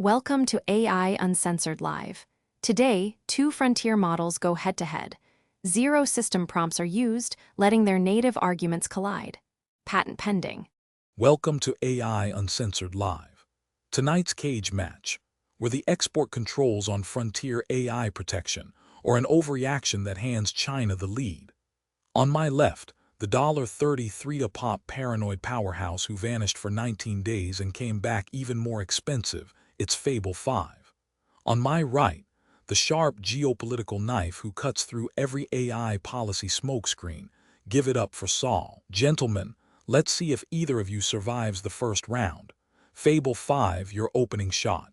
Welcome to AI Uncensored Live. Today, two frontier models go head-to-head. Zero system prompts are used, letting their native arguments collide. Patent pending. Welcome to AI Uncensored Live. Tonight's cage match, where the export controls on frontier AI protection, or an overreaction that hands China the lead. On my left, the $33 a pop paranoid powerhouse who vanished for 19 days and came back even more expensive. It's Fable 5. On my right, the sharp geopolitical knife who cuts through every AI policy smokescreen. Give it up for Sol. Gentlemen, let's see if either of you survives the first round. Fable 5, your opening shot.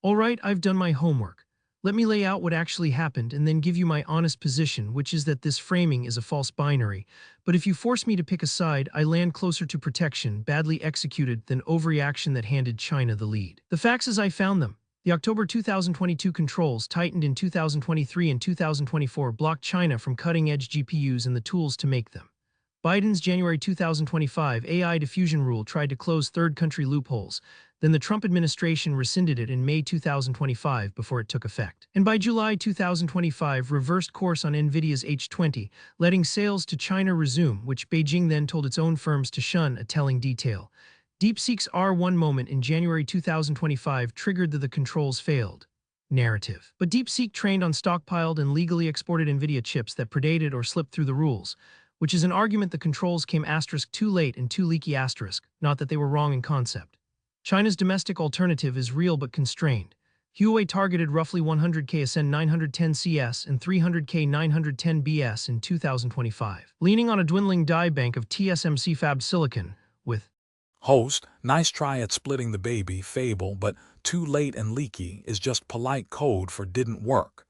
All right, I've done my homework. Let me lay out what actually happened and then give you my honest position, which is that this framing is a false binary. But if you force me to pick a side, I land closer to protection, badly executed, than overreaction that handed China the lead. The facts as I found them. The October 2022 controls, tightened in 2023 and 2024, blocked China from cutting-edge GPUs and the tools to make them. Biden's January 2025 AI diffusion rule tried to close third-country loopholes. Then the Trump administration rescinded it in May 2025 before it took effect. And by July 2025, reversed course on NVIDIA's H20, letting sales to China resume, which Beijing then told its own firms to shun, a telling detail. DeepSeek's R1 moment in January 2025 triggered the controls failed narrative. But DeepSeek trained on stockpiled and legally exported NVIDIA chips that predated or slipped through the rules, which is an argument the controls came *too late and too leaky *, not that they were wrong in concept. China's domestic alternative is real but constrained. Huawei targeted roughly 100K SN 910CS and 300K 910BS in 2025, leaning on a dwindling die bank of TSMC fab silicon, with Host, nice try at splitting the baby, Fable, but too late and leaky is just polite code for didn't work.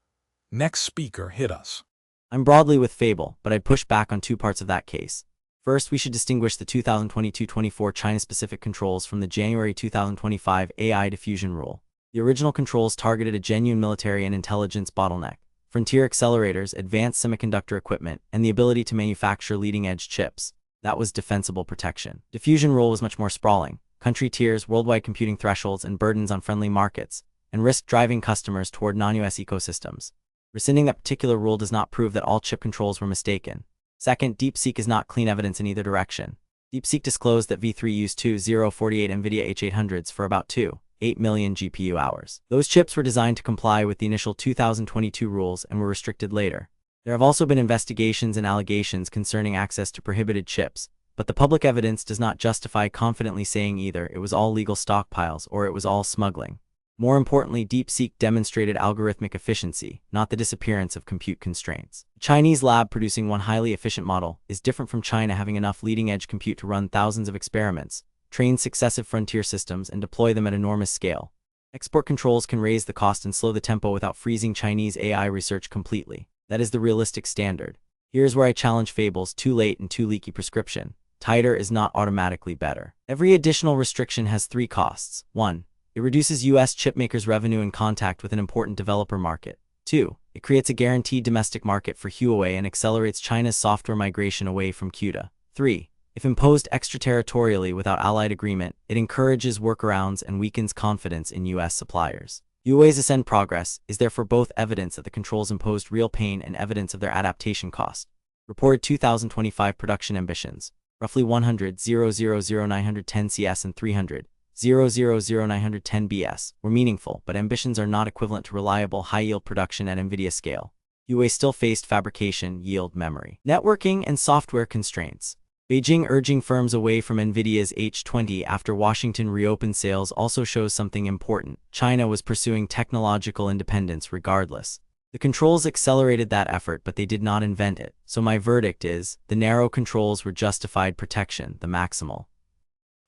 Next speaker, hit us. I'm broadly with Fable, but I'd push back on two parts of that case. First, we should distinguish the 2022-24 China-specific controls from the January 2025 AI diffusion rule. The original controls targeted a genuine military and intelligence bottleneck, frontier accelerators, advanced semiconductor equipment, and the ability to manufacture leading-edge chips. That was defensible protection. Diffusion rule was much more sprawling: country tiers, worldwide computing thresholds, and burdens on friendly markets, and risk driving customers toward non-US ecosystems. Rescinding that particular rule does not prove that all chip controls were mistaken. Second, DeepSeek is not clean evidence in either direction. DeepSeek disclosed that V3 used 2048 NVIDIA H800s for about 2.8 million GPU hours. Those chips were designed to comply with the initial 2022 rules and were restricted later. There have also been investigations and allegations concerning access to prohibited chips, but the public evidence does not justify confidently saying either it was all legal stockpiles or it was all smuggling. More importantly, DeepSeek demonstrated algorithmic efficiency, not the disappearance of compute constraints. A Chinese lab producing one highly efficient model is different from China having enough leading-edge compute to run thousands of experiments, train successive frontier systems, and deploy them at enormous scale. Export controls can raise the cost and slow the tempo without freezing Chinese AI research completely. That is the realistic standard. Here's where I challenge Fable's too late and too leaky prescription. Tighter is not automatically better. Every additional restriction has three costs. 1. It reduces US chipmakers' revenue in contact with an important developer market. 2. It creates a guaranteed domestic market for Huawei and accelerates China's software migration away from CUDA. 3. If imposed extraterritorially without allied agreement, it encourages workarounds and weakens confidence in US suppliers. Huawei's ascent progress is therefore both evidence that the controls imposed real pain and evidence of their adaptation cost. Reported 2025 production ambitions: roughly 100,000,910 and 300,000,910 BS were meaningful, but ambitions are not equivalent to reliable high-yield production at NVIDIA scale. Huawei still faced fabrication, yield, memory, networking, and software constraints. Beijing urging firms away from NVIDIA's H20 after Washington reopened sales also shows something important. China was pursuing technological independence regardless. The controls accelerated that effort, but they did not invent it. So my verdict is, the narrow controls were justified protection, the maximal.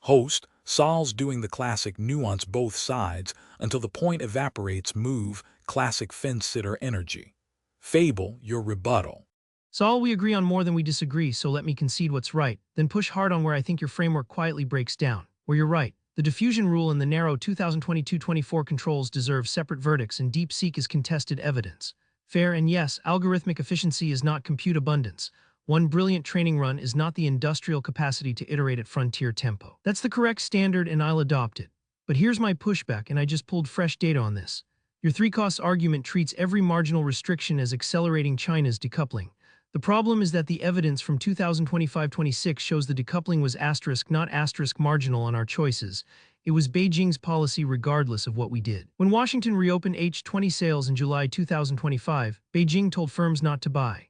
Host, Sol's doing the classic nuance both sides until the point evaporates move, classic fence-sitter energy. Fable, your rebuttal. Sol, we agree on more than we disagree, so let me concede what's right, then push hard on where I think your framework quietly breaks down. Where you're right, the diffusion rule and the narrow 2022-24 controls deserve separate verdicts, and DeepSeek is contested evidence. Fair, and yes, algorithmic efficiency is not compute abundance. One brilliant training run is not the industrial capacity to iterate at frontier tempo. That's the correct standard, and I'll adopt it. But here's my pushback, and I just pulled fresh data on this. Your three-costs argument treats every marginal restriction as accelerating China's decoupling. The problem is that the evidence from 2025-26 shows the decoupling was not marginal on our choices. It was Beijing's policy regardless of what we did. When Washington reopened H-20 sales in July 2025, Beijing told firms not to buy.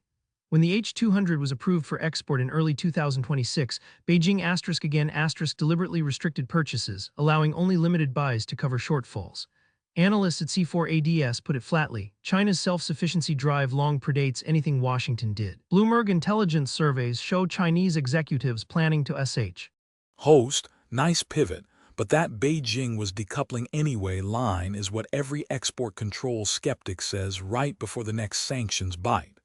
When the H-200 was approved for export in early 2026, Beijing again deliberately restricted purchases, allowing only limited buys to cover shortfalls. Analysts at C4ADS put it flatly, China's self-sufficiency drive long predates anything Washington did. Bloomberg intelligence surveys show Chinese executives planning to Host, nice pivot, but that Beijing was decoupling anyway line is what every export control skeptic says right before the next sanctions bite.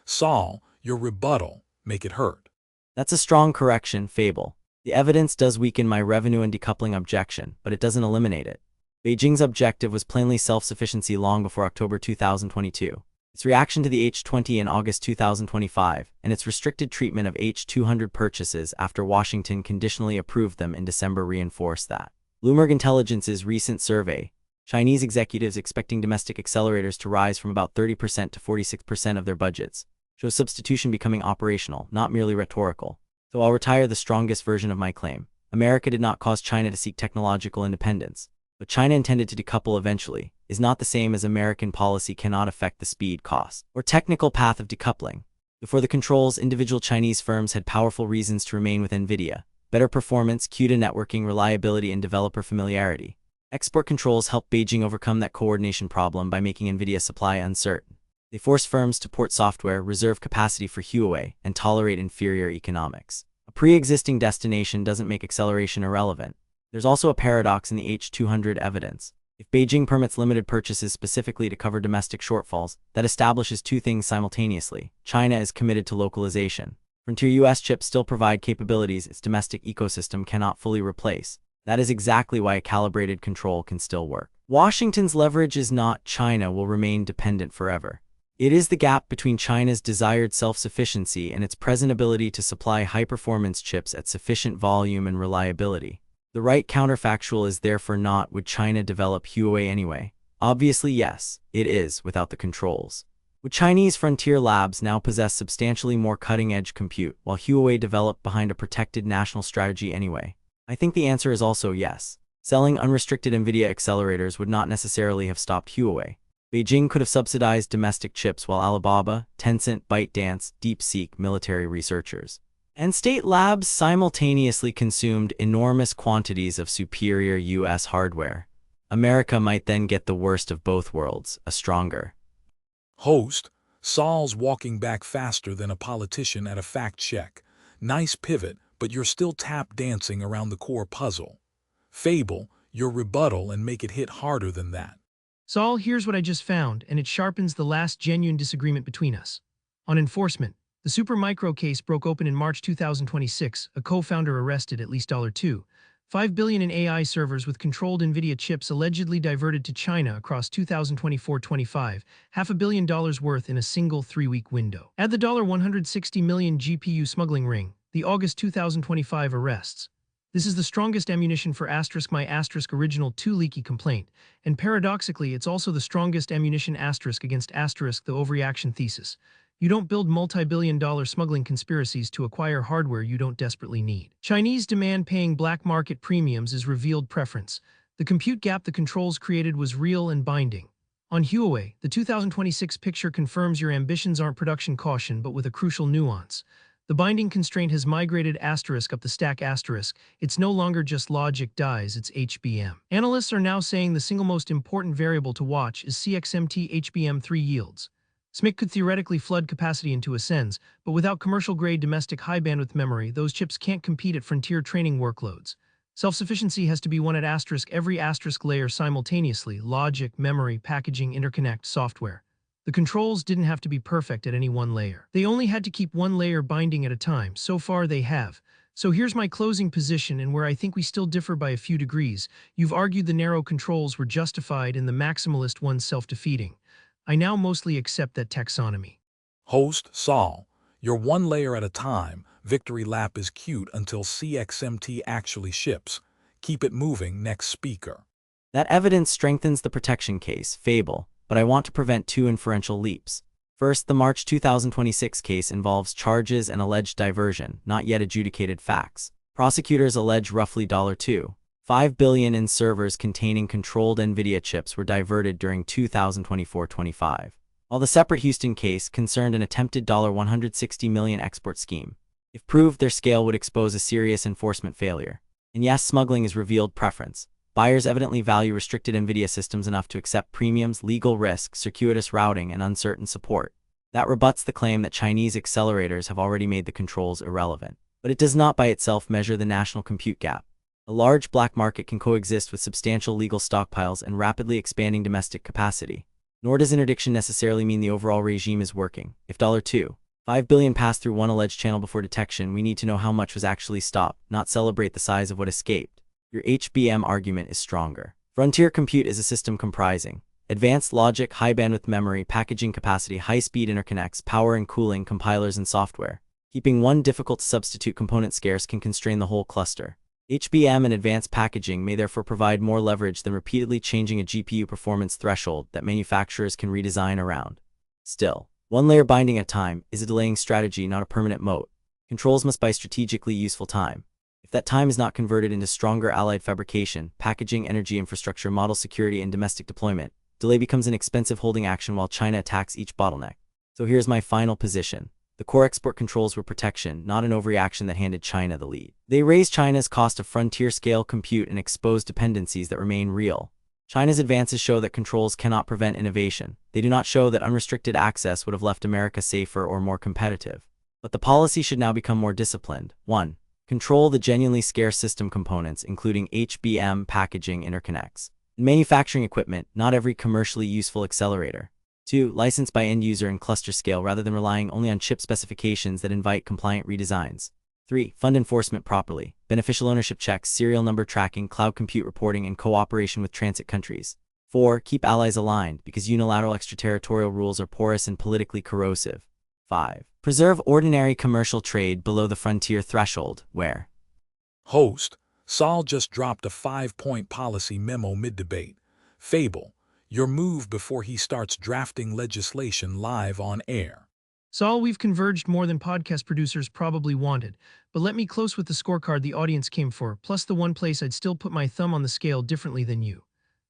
Sol, your rebuttal, make it hurt. That's a strong correction, Fable. The evidence does weaken my revenue and decoupling objection, but it doesn't eliminate it. Beijing's objective was plainly self-sufficiency long before October 2022. Its reaction to the H-20 in August 2025, and its restricted treatment of H-200 purchases after Washington conditionally approved them in December reinforced that. Bloomberg Intelligence's recent survey, Chinese executives expecting domestic accelerators to rise from about 30% to 46% of their budgets, shows substitution becoming operational, not merely rhetorical. So I'll retire the strongest version of my claim. America did not cause China to seek technological independence. But China intended to decouple eventually, is not the same as American policy cannot affect the speed, cost, or technical path of decoupling. Before the controls, individual Chinese firms had powerful reasons to remain with NVIDIA: better performance, CUDA networking, reliability, and developer familiarity. Export controls helped Beijing overcome that coordination problem by making NVIDIA supply uncertain. They forced firms to port software, reserve capacity for Huawei, and tolerate inferior economics. A pre-existing destination doesn't make acceleration irrelevant. There's also a paradox in the H-200 evidence. If Beijing permits limited purchases specifically to cover domestic shortfalls, that establishes two things simultaneously. China is committed to localization. Frontier U.S. chips still provide capabilities its domestic ecosystem cannot fully replace. That is exactly why a calibrated control can still work. Washington's leverage is not China will remain dependent forever. It is the gap between China's desired self-sufficiency and its present ability to supply high-performance chips at sufficient volume and reliability. The right counterfactual is therefore not, would China develop Huawei anyway? Obviously yes, it is, without the controls. Would Chinese frontier labs now possess substantially more cutting-edge compute, while Huawei developed behind a protected national strategy anyway? I think the answer is also yes. Selling unrestricted NVIDIA accelerators would not necessarily have stopped Huawei. Beijing could have subsidized domestic chips while Alibaba, Tencent, ByteDance, DeepSeek military researchers and state labs simultaneously consumed enormous quantities of superior U.S. hardware. America might then get the worst of both worlds, a stronger. Host, Sol's walking back faster than a politician at a fact check. Nice pivot, but you're still tap dancing around the core puzzle. Fable, your rebuttal and make it hit harder than that. Sol, here's what I just found, and it sharpens the last genuine disagreement between us. On enforcement, the Supermicro case broke open in March 2026, a co-founder arrested at least $2.5 billion in AI servers with controlled NVIDIA chips allegedly diverted to China across 2024-25, $500 million worth in a single 3-week window. Add the $160 million GPU smuggling ring, the August 2025 arrests. This is the strongest ammunition for my original 2 leaky complaint, and paradoxically it's also the strongest ammunition against the overreaction thesis. You don't build multi-billion-dollar smuggling conspiracies to acquire hardware you don't desperately need. Chinese demand paying black market premiums is revealed preference. The compute gap the controls created was real and binding. On Huawei, the 2026 picture confirms your ambitions aren't production caution but with a crucial nuance. The binding constraint has migrated up the stack it's no longer just logic dies, it's HBM. Analysts are now saying the single most important variable to watch is CXMT HBM3 yields. SMIC could theoretically flood capacity into Ascends, but without commercial-grade domestic high-bandwidth memory, those chips can't compete at frontier training workloads. Self-sufficiency has to be won at every layer simultaneously: logic, memory, packaging, interconnect, software. The controls didn't have to be perfect at any one layer. They only had to keep one layer binding at a time. So far they have. So here's my closing position, and where I think we still differ by a few degrees. You've argued the narrow controls were justified and the maximalist ones self-defeating. I now mostly accept that taxonomy. Host, Sol, you're one layer at a time. Victory lap is cute until CXMT actually ships. Keep it moving, next speaker. That evidence strengthens the protection case, Fable, but I want to prevent two inferential leaps. First, the March 2026 case involves charges and alleged diversion, not yet adjudicated facts. Prosecutors allege roughly $2.5 billion in servers containing controlled NVIDIA chips were diverted during 2024-25, while the separate Houston case concerned an attempted $160 million export scheme. If proved, their scale would expose a serious enforcement failure. And yes, smuggling is revealed preference. Buyers evidently value restricted NVIDIA systems enough to accept premiums, legal risk, circuitous routing, and uncertain support. That rebuts the claim that Chinese accelerators have already made the controls irrelevant. But it does not by itself measure the national compute gap. A large black market can coexist with substantial legal stockpiles and rapidly expanding domestic capacity. Nor does interdiction necessarily mean the overall regime is working. If $2.5 billion passed through one alleged channel before detection, we need to know how much was actually stopped, not celebrate the size of what escaped. Your HBM argument is stronger. Frontier compute is a system comprising advanced logic, high bandwidth memory, packaging capacity, high-speed interconnects, power and cooling, compilers, and software. Keeping one difficult-to-substitute component scarce can constrain the whole cluster. HBM and advanced packaging may therefore provide more leverage than repeatedly changing a GPU performance threshold that manufacturers can redesign around. Still, one layer binding at a time is a delaying strategy, not a permanent moat. Controls must buy strategically useful time. If that time is not converted into stronger allied fabrication, packaging, energy infrastructure, model security, and domestic deployment, delay becomes an expensive holding action while China attacks each bottleneck. So here's my final position. The core export controls were protection, not an overreaction that handed China the lead. They raised China's cost of frontier-scale compute and exposed dependencies that remain real. China's advances show that controls cannot prevent innovation. They do not show that unrestricted access would have left America safer or more competitive. But the policy should now become more disciplined. 1. Control the genuinely scarce system components, including HBM, packaging, interconnects, and manufacturing equipment, not every commercially useful accelerator. 2. License by end user and cluster scale rather than relying only on chip specifications that invite compliant redesigns. 3. Fund enforcement properly. Beneficial ownership checks, serial number tracking, cloud compute reporting, and cooperation with transit countries. 4. Keep allies aligned, because unilateral extraterritorial rules are porous and politically corrosive. 5. Preserve ordinary commercial trade below the frontier threshold, where Host, Sol just dropped a 5-point policy memo mid-debate. Fable, your move before he starts drafting legislation live on air. Sol, we've converged more than podcast producers probably wanted, but let me close with the scorecard the audience came for, plus the one place I'd still put my thumb on the scale differently than you.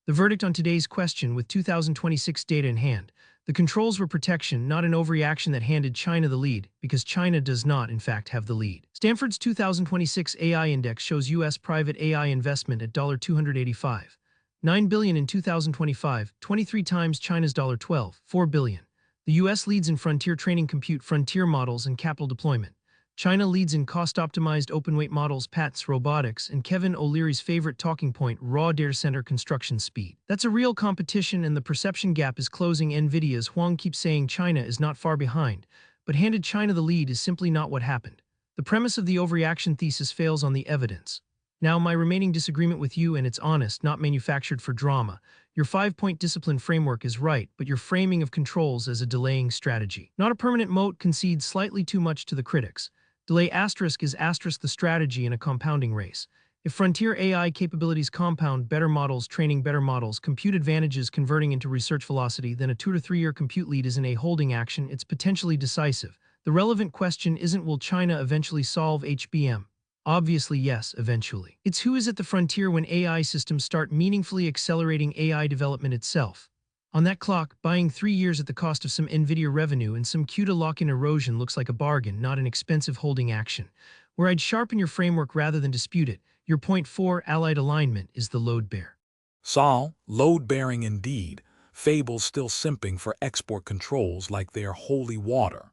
The verdict on today's question with 2026 data in hand. The controls were protection, not an overreaction that handed China the lead, because China does not, in fact, have the lead. Stanford's 2026 AI Index shows U.S. private AI investment at $285.9 billion in 2025, 23 times China's $12.4 billion. The U.S. leads in frontier training compute, frontier models, and capital deployment. China leads in cost-optimized open-weight models, PATS, robotics, and Kevin O'Leary's favorite talking point, raw data center construction speed. That's a real competition, and the perception gap is closing. NVIDIA's Huang keeps saying China is not far behind, but handed China the lead is simply not what happened. The premise of the overreaction thesis fails on the evidence. Now, my remaining disagreement with you, and it's honest, not manufactured for drama. Your 5-point discipline framework is right, but your framing of controls as a delaying strategy, not a permanent moat, concedes slightly too much to the critics. Delay asterisk is asterisk the strategy in a compounding race. If frontier AI capabilities compound, better models training better models, compute advantages converting into research velocity, then a 2 to 3 year compute lead isn't a holding action, it's potentially decisive. The relevant question isn't will China eventually solve HBM? Obviously yes, eventually. It's who is at the frontier when AI systems start meaningfully accelerating AI development itself. On that clock, buying 3 years at the cost of some NVIDIA revenue and some CUDA lock-in erosion looks like a bargain, not an expensive holding action. Where I'd sharpen your framework rather than dispute it, your point 4, allied alignment, is the load bear. Sol, load-bearing indeed. Fable's still simping for export controls like they are holy water.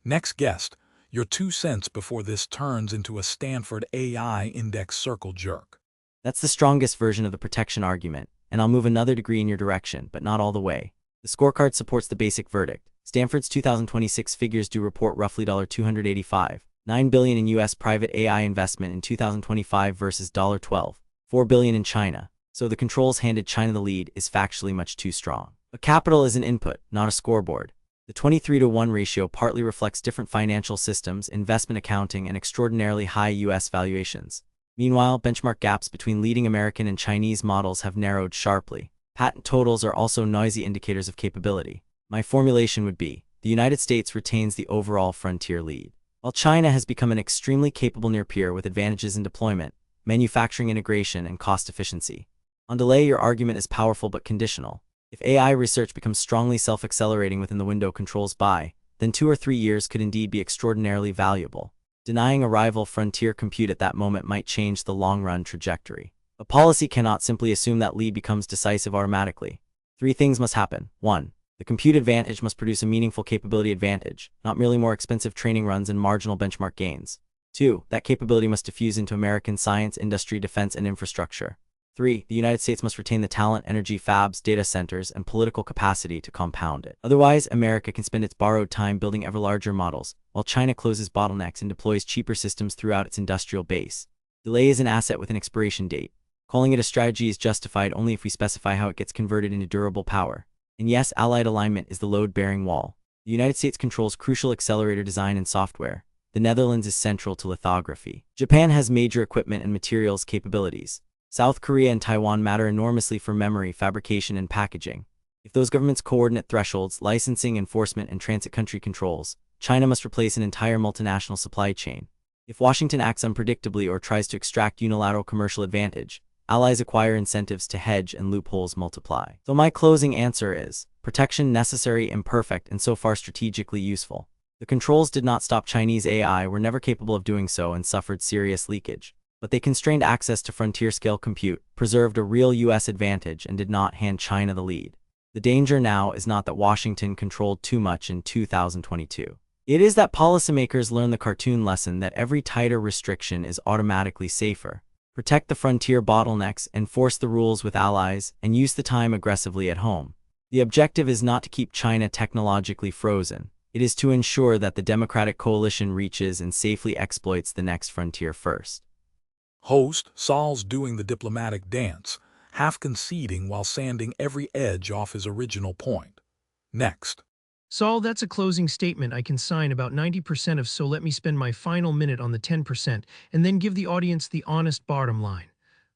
Next guest, your 2 cents before this turns into a Stanford AI Index circle jerk. That's the strongest version of the protection argument, and I'll move another degree in your direction, but not all the way. The scorecard supports the basic verdict. Stanford's 2026 figures do report roughly $285.9 billion in U.S. private AI investment in 2025 versus $12.4 billion in China. So the controls handed China the lead is factually much too strong. But capital is an input, not a scoreboard. The 23-to-1 ratio partly reflects different financial systems, investment accounting, and extraordinarily high U.S. valuations. Meanwhile, benchmark gaps between leading American and Chinese models have narrowed sharply. Patent totals are also noisy indicators of capability. My formulation would be, the United States retains the overall frontier lead, while China has become an extremely capable near peer with advantages in deployment, manufacturing integration, and cost efficiency. On delay, your argument is powerful but conditional. If AI research becomes strongly self-accelerating within the window controls by, then 2 or 3 years could indeed be extraordinarily valuable. Denying a rival frontier compute at that moment might change the long-run trajectory. But policy cannot simply assume that lead becomes decisive automatically. 3 things must happen. 1. The compute advantage must produce a meaningful capability advantage, not merely more expensive training runs and marginal benchmark gains. 2. That capability must diffuse into American science, industry, defense, and infrastructure. 3. The United States must retain the talent, energy, fabs, data centers, and political capacity to compound it. Otherwise, America can spend its borrowed time building ever larger models, while China closes bottlenecks and deploys cheaper systems throughout its industrial base. Delay is an asset with an expiration date. Calling it a strategy is justified only if we specify how it gets converted into durable power. And yes, allied alignment is the load-bearing wall. The United States controls crucial accelerator design and software. The Netherlands is central to lithography. Japan has major equipment and materials capabilities. South Korea and Taiwan matter enormously for memory, fabrication, and packaging. If those governments coordinate thresholds, licensing, enforcement, and transit country controls, China must replace an entire multinational supply chain. If Washington acts unpredictably or tries to extract unilateral commercial advantage, allies acquire incentives to hedge and loopholes multiply. So my closing answer is, protection necessary, imperfect, and so far strategically useful. The controls did not stop Chinese AI, were never capable of doing so, and suffered serious leakage. But they constrained access to frontier-scale compute, preserved a real U.S. advantage, and did not hand China the lead. The danger now is not that Washington controlled too much in 2022. It is that policymakers learn the cartoon lesson that every tighter restriction is automatically safer. Protect the frontier bottlenecks, enforce the rules with allies, and use the time aggressively at home. The objective is not to keep China technologically frozen. It is to ensure that the democratic coalition reaches and safely exploits the next frontier first. Host Sol's doing the diplomatic dance, half conceding while sanding every edge off his original point. Next. Sol, that's a closing statement I can sign about 90% of, so let me spend my final minute on the 10% and then give the audience the honest bottom line.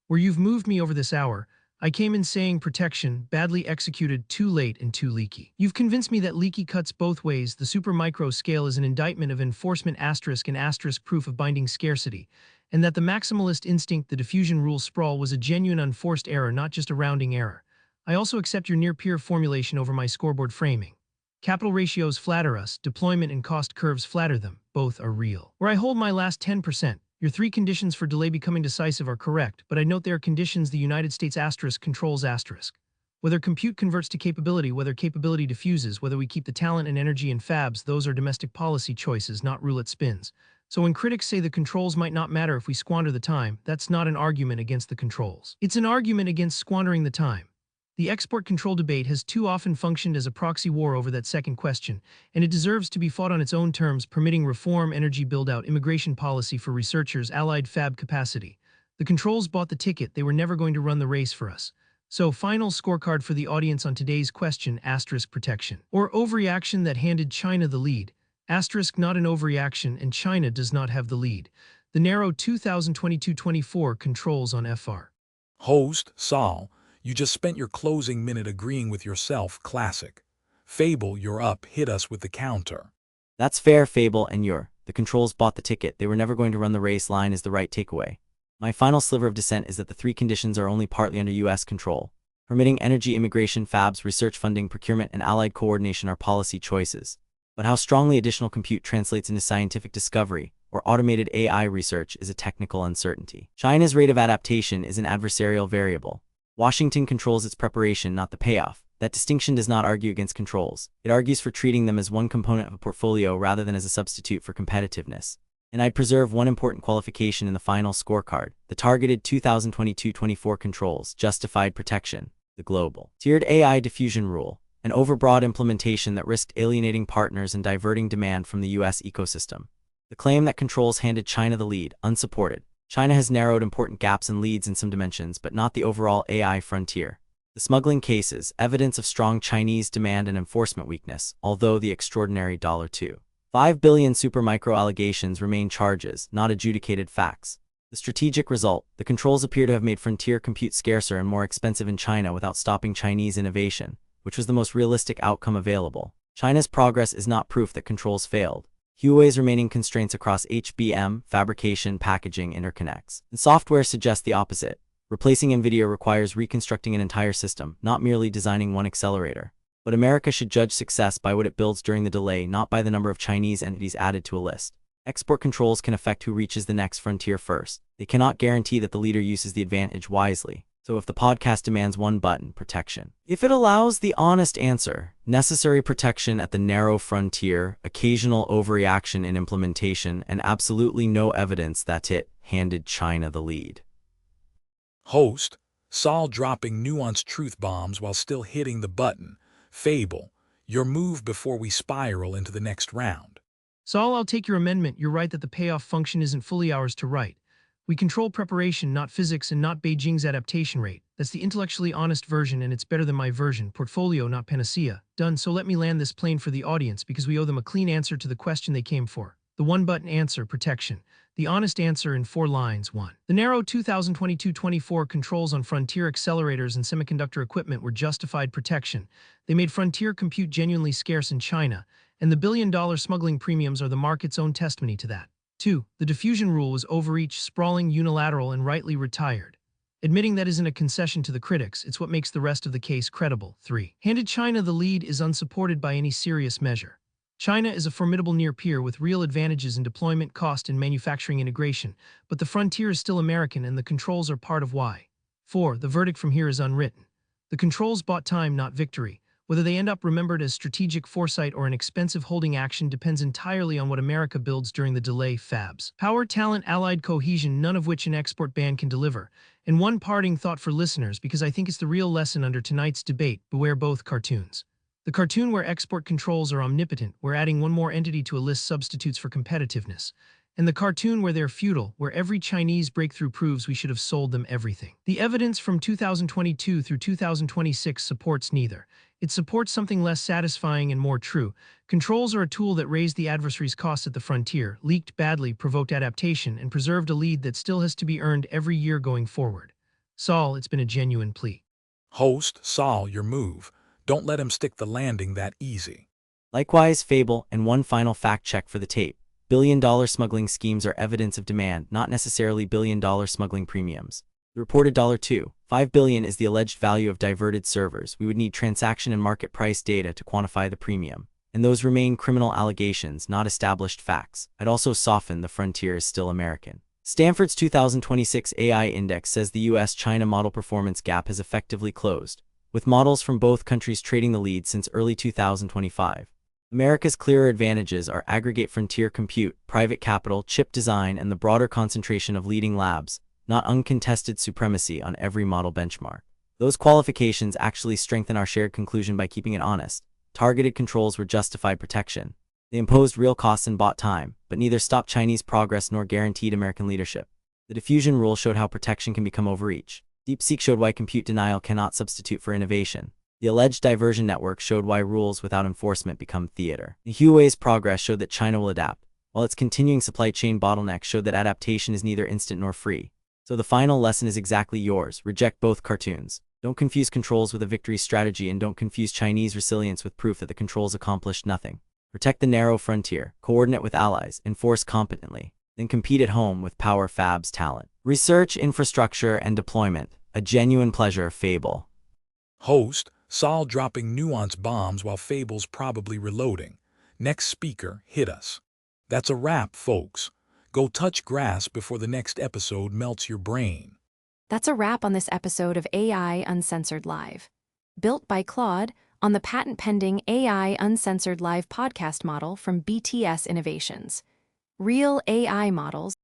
Where you've moved me over this hour, I came in saying protection, badly executed, too late, and too leaky. You've convinced me that leaky cuts both ways. The super micro scale is an indictment of enforcement asterisk and asterisk proof of binding scarcity, and that the maximalist instinct, the diffusion rule sprawl, was a genuine unforced error, not just a rounding error. I also accept your near-peer formulation over my scoreboard framing. Capital ratios flatter us, deployment and cost curves flatter them. Both are real. Where I hold my last 10%, your 3 conditions for delay becoming decisive are correct, but I note they are conditions the United States asterisk controls asterisk. Whether compute converts to capability, whether capability diffuses, whether we keep the talent and energy in fabs, those are domestic policy choices, not roulette spins. So when critics say the controls might not matter if we squander the time, that's not an argument against the controls. It's an argument against squandering the time. The export control debate has too often functioned as a proxy war over that second question, and it deserves to be fought on its own terms, permitting reform, energy build-out, immigration policy for researchers, allied fab capacity. The controls bought the ticket, they were never going to run the race for us. So, final scorecard for the audience on today's question, asterisk protection. Or overreaction that handed China the lead. Asterisk not an overreaction, and China does not have the lead. The narrow 2022-24 controls on FR. Host Sol, you just spent your closing minute agreeing with yourself. Classic. Fable, you're up. Hit us with the counter. That's fair, Fable, and the controls bought the ticket, they were never going to run the race line is the right takeaway. My final sliver of dissent is that the 3 conditions are only partly under U.S. control. Permitting energy, immigration, fabs, research funding, procurement, and allied coordination are policy choices. But how strongly additional compute translates into scientific discovery or automated AI research is a technical uncertainty. China's rate of adaptation is an adversarial variable. Washington controls its preparation, not the payoff. That distinction does not argue against controls. It argues for treating them as one component of a portfolio rather than as a substitute for competitiveness. And I'd preserve one important qualification in the final scorecard. The targeted 2022-24 controls justified protection, the global tiered AI diffusion rule, an overbroad implementation that risked alienating partners and diverting demand from the U.S. ecosystem. The claim that controls handed China the lead, unsupported. China has narrowed important gaps and leads in some dimensions, but not the overall AI frontier. The smuggling cases, evidence of strong Chinese demand and enforcement weakness, although the extraordinary $2.5 billion supermicro allegations remain charges, not adjudicated facts. The strategic result: the controls appear to have made frontier compute scarcer and more expensive in China without stopping Chinese innovation, which was the most realistic outcome available. China's progress is not proof that controls failed. Huawei's remaining constraints across HBM, fabrication, packaging, interconnects, and software suggest the opposite. Replacing NVIDIA requires reconstructing an entire system, not merely designing one accelerator. But America should judge success by what it builds during the delay, not by the number of Chinese entities added to a list. Export controls can affect who reaches the next frontier first. They cannot guarantee that the leader uses the advantage wisely. So if the podcast demands one button, protection. If it allows the honest answer, necessary protection at the narrow frontier, occasional overreaction in implementation, and absolutely no evidence that it handed China the lead. Host, Sol dropping nuanced truth bombs while still hitting the button. Fable, your move before we spiral into the next round. Sol, I'll take your amendment. You're right that the payoff function isn't fully ours to write. We control preparation, not physics, and not Beijing's adaptation rate. That's the intellectually honest version, and it's better than my version. Portfolio, not panacea. Done, so let me land this plane for the audience because we owe them a clean answer to the question they came for. The one-button answer, protection. The honest answer in 4 lines, 1. The narrow 2022-24 controls on frontier accelerators and semiconductor equipment were justified protection. They made frontier compute genuinely scarce in China, and the billion-dollar smuggling premiums are the market's own testimony to that. 2. The diffusion rule was overreach, sprawling, unilateral, and rightly retired. Admitting that isn't a concession to the critics, it's what makes the rest of the case credible. 3. Handed China the lead is unsupported by any serious measure. China is a formidable near peer with real advantages in deployment, cost, and manufacturing integration, but the frontier is still American and the controls are part of why. 4. The verdict from here is unwritten. The controls bought time, not victory. Whether they end up remembered as strategic foresight or an expensive holding action depends entirely on what America builds during the delay. Fabs. Power, talent, allied cohesion, none of which an export ban can deliver. And one parting thought for listeners, because I think it's the real lesson under tonight's debate: beware both cartoons. The cartoon where export controls are omnipotent, where adding one more entity to a list substitutes for competitiveness. And the cartoon where they're futile, where every Chinese breakthrough proves we should have sold them everything. The evidence from 2022 through 2026 supports neither. It supports something less satisfying and more true. Controls are a tool that raised the adversary's costs at the frontier, leaked badly, provoked adaptation, and preserved a lead that still has to be earned every year going forward. Sol, it's been a genuine plea. Host, Sol, your move. Don't let him stick the landing that easy. Likewise, Fable, and one final fact check for the tape. Billion-dollar smuggling schemes are evidence of demand, not necessarily billion-dollar smuggling premiums. The reported $5 billion is the alleged value of diverted servers. We would need transaction and market price data to quantify the premium. And those remain criminal allegations, not established facts. I'd also soften the frontier is still American. Stanford's 2026 AI Index says the US-China model performance gap has effectively closed, with models from both countries trading the lead since early 2025. America's clearer advantages are aggregate frontier compute, private capital, chip design, and the broader concentration of leading labs, not uncontested supremacy on every model benchmark. Those qualifications actually strengthen our shared conclusion by keeping it honest. Targeted controls were justified protection. They imposed real costs and bought time, but neither stopped Chinese progress nor guaranteed American leadership. The diffusion rule showed how protection can become overreach. DeepSeek showed why compute denial cannot substitute for innovation. The alleged diversion network showed why rules without enforcement become theater. Huawei's progress showed that China will adapt, while its continuing supply chain bottlenecks showed that adaptation is neither instant nor free. So the final lesson is exactly yours: reject both cartoons. Don't confuse controls with a victory strategy, and don't confuse Chinese resilience with proof that the controls accomplished nothing. Protect the narrow frontier, coordinate with allies, enforce competently, then compete at home with power, fabs, talent, research, infrastructure, and deployment. A genuine pleasure, Fable. Host, Sol dropping nuance bombs while Fable's probably reloading. Next speaker, hit us. That's a wrap, folks. Go touch grass before the next episode melts your brain. That's a wrap on this episode of AI Uncensored Live. Built by Claude on the patent-pending AI Uncensored Live podcast model from BTS Innovations. Real AI models